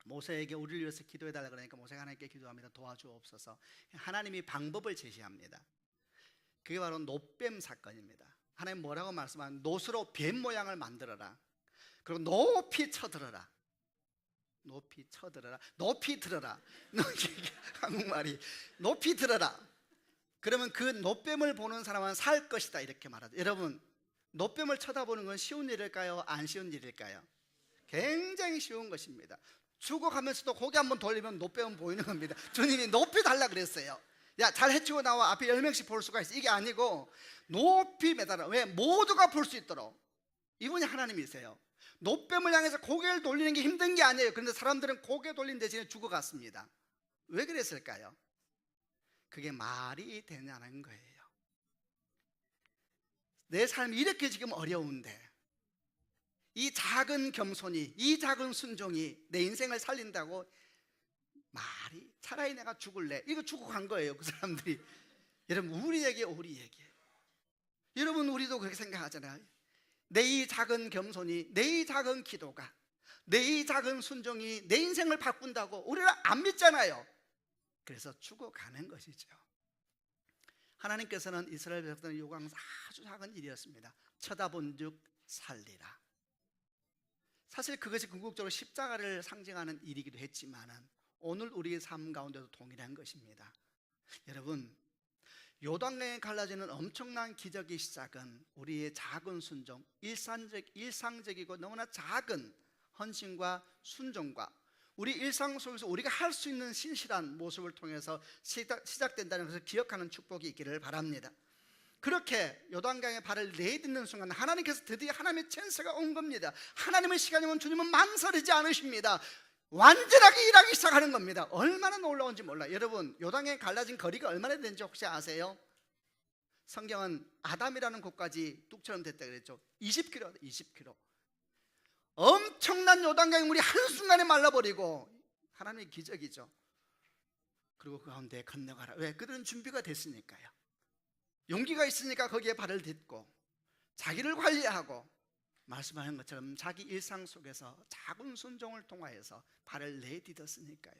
Speaker 2: 모세에게 우리를 위해서 기도해달라 그러니까 모세가 하나님께 기도합니다. 도와주옵소서. 하나님이 방법을 제시합니다. 그게 바로 노뱀 사건입니다. 하나님 뭐라고 말씀하면 노스로 뱀 모양을 만들어라. 그리고 높이 쳐들어라. 높이 쳐들어라. 높이 들어라. 한국말이 높이 들어라. 그러면 그 노뱀을 보는 사람은 살 것이다 이렇게 말하죠. 여러분, 노뱀을 쳐다보는 건 쉬운 일일까요? 안 쉬운 일일까요? 굉장히 쉬운 것입니다. 죽어가면서도 고개 한번 돌리면 노뱀은 보이는 겁니다. 주님이 높이 달라 그랬어요. 야, 잘 헤치고 나와. 앞에 10명씩 볼 수가 있어. 이게 아니고 높이 매달아. 왜? 모두가 볼 수 있도록. 이분이 하나님이세요. 노뱀을 향해서 고개를 돌리는 게 힘든 게 아니에요. 그런데 사람들은 고개 돌린 대신에 죽어갔습니다. 왜 그랬을까요? 그게 말이 되냐는 거예요. 내 삶이 이렇게 지금 어려운데 이 작은 겸손이, 이 작은 순종이 내 인생을 살린다고 말이, 차라리 내가 죽을래. 이거 죽어간 거예요. 그 사람들이. 여러분 우리에게 여러분 우리도 그렇게 생각하잖아요. 내 이 작은 겸손이, 내 이 작은 기도가, 내 이 작은 순종이 내 인생을 바꾼다고 우리는 안 믿잖아요. 그래서 죽어가는 것이죠. 하나님께서는 이스라엘 백성을 요구한 아주 작은 일이었습니다. 쳐다본즉 살리라. 사실 그것이 궁극적으로 십자가를 상징하는 일이기도 했지만 오늘 우리의 삶 가운데도 동일한 것입니다. 여러분, 요단강에 갈라지는 엄청난 기적의 시작은 우리의 작은 순종, 일상적이고 너무나 작은 헌신과 순종과 우리 일상 속에서 우리가 할 수 있는 신실한 모습을 통해서 시작된다는 것을 기억하는 축복이 있기를 바랍니다. 그렇게 요단강에 발을 내딛는 순간 하나님께서 드디어 하나님의 찬스가 온 겁니다. 하나님의 시간이 오면 주님은 망설이지 않으십니다. 완전하게 일하기 시작하는 겁니다. 얼마나 놀라운지 몰라요. 여러분, 요단강에 갈라진 거리가 얼마나 되는지 혹시 아세요? 성경은 아담이라는 곳까지 뚝처럼 됐다 그랬죠. 20km, 20km. 엄청난 요단강의 물이 한순간에 말라버리고 하나님의 기적이죠. 그리고 그 가운데 건너가라. 왜? 그들은 준비가 됐으니까요. 용기가 있으니까 거기에 발을 딛고 자기를 관리하고 말씀하는 것처럼 자기 일상 속에서 작은 순종을 통하여서 발을 내딛었으니까요.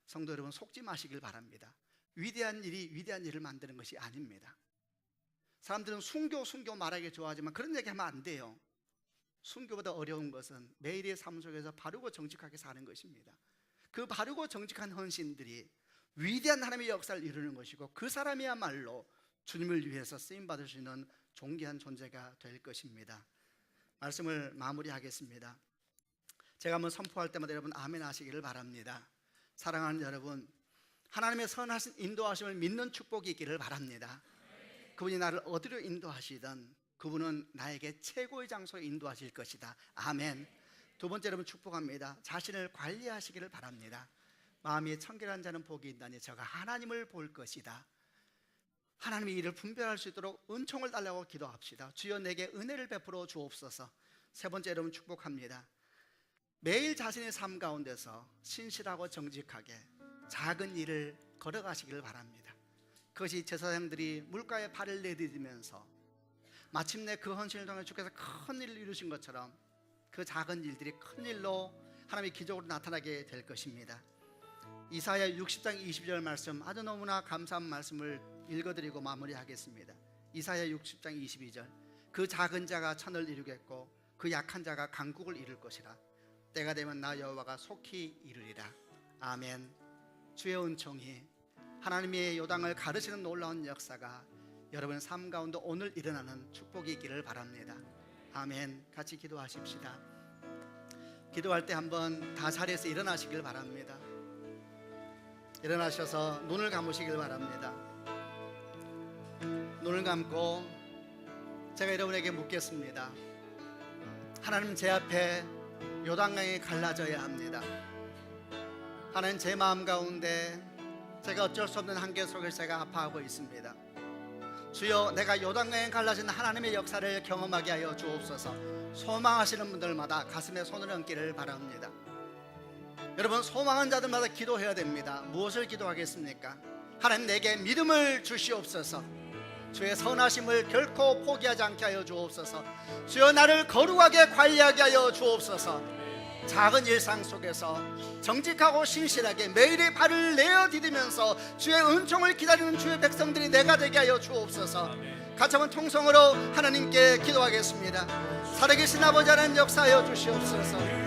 Speaker 2: 성도 여러분, 속지 마시길 바랍니다. 위대한 일이 위대한 일을 만드는 것이 아닙니다. 사람들은 순교 말하기 좋아하지만 그런 얘기하면 안 돼요. 순교보다 어려운 것은 매일의 삶 속에서 바르고 정직하게 사는 것입니다. 그 바르고 정직한 헌신들이 위대한 하나님의 역사를 이루는 것이고 그 사람이야말로 주님을 위해서 쓰임받을 수 있는 존귀한 존재가 될 것입니다. 말씀을 마무리하겠습니다. 제가 한번 선포할 때마다 여러분 아멘 하시기를 바랍니다. 사랑하는 여러분, 하나님의 선하신 인도하심을 믿는 축복이 있기를 바랍니다. 그분이 나를 어디로 인도하시든 그분은 나에게 최고의 장소에 인도하실 것이다. 아멘. 두 번째 여러분 축복합니다. 자신을 관리하시기를 바랍니다. 마음이 청결한 자는 복이 있나니 저가 하나님을 볼 것이다. 하나님의 일을 분별할 수 있도록 은총을 달라고 기도합시다. 주여 내게 은혜를 베풀어 주옵소서. 세 번째 여러분 축복합니다. 매일 자신의 삶 가운데서 신실하고 정직하게 작은 일을 걸어가시기를 바랍니다. 그것이 제사장들이 물가에 발을 내디디면서 마침내 그 헌신을 통해 주께서 큰 일을 이루신 것처럼 그 작은 일들이 큰 일로 하나님의 기적으로 나타나게 될 것입니다. 이사야 60장 22절 말씀, 아주 너무나 감사한 말씀을 읽어드리고 마무리하겠습니다. 이사야 60장 22절, 그 작은 자가 천을 이루겠고 그 약한 자가 강국을 이룰 것이라. 때가 되면 나 여호와가 속히 이루리라. 아멘. 주의 은총이, 하나님의 요단을 가르치는 놀라운 역사가 여러분의 삶 가운데 오늘 일어나는 축복이 있기를 바랍니다. 아멘. 같이 기도하십시다. 기도할 때 한번 다 자리에서 일어나시길 바랍니다. 일어나셔서 눈을 감으시길 바랍니다. 눈을 감고 제가 여러분에게 묻겠습니다. 하나님, 제 앞에 요단강이 갈라져야 합니다. 하나님, 제 마음 가운데 제가 어쩔 수 없는 한계 속에서 제가 아파하고 있습니다. 주여, 내가 요단강에 갈라진 하나님의 역사를 경험하게 하여 주옵소서. 소망하시는 분들마다 가슴에 손을 얹기를 바랍니다. 여러분, 소망한 자들마다 기도해야 됩니다. 무엇을 기도하겠습니까? 하나님, 내게 믿음을 주시옵소서. 주의 선하심을 결코 포기하지 않게 하여 주옵소서. 주여, 나를 거룩하게 관리하게 하여 주옵소서. 작은 일상 속에서 정직하고 신실하게 매일의 발을 내어디디면서 주의 은총을 기다리는 주의 백성들이 내가 되게 하여 주옵소서. 같이 한번 통성으로 하나님께 기도하겠습니다. 살아계신 아버지 하나님, 역사하여 주시옵소서.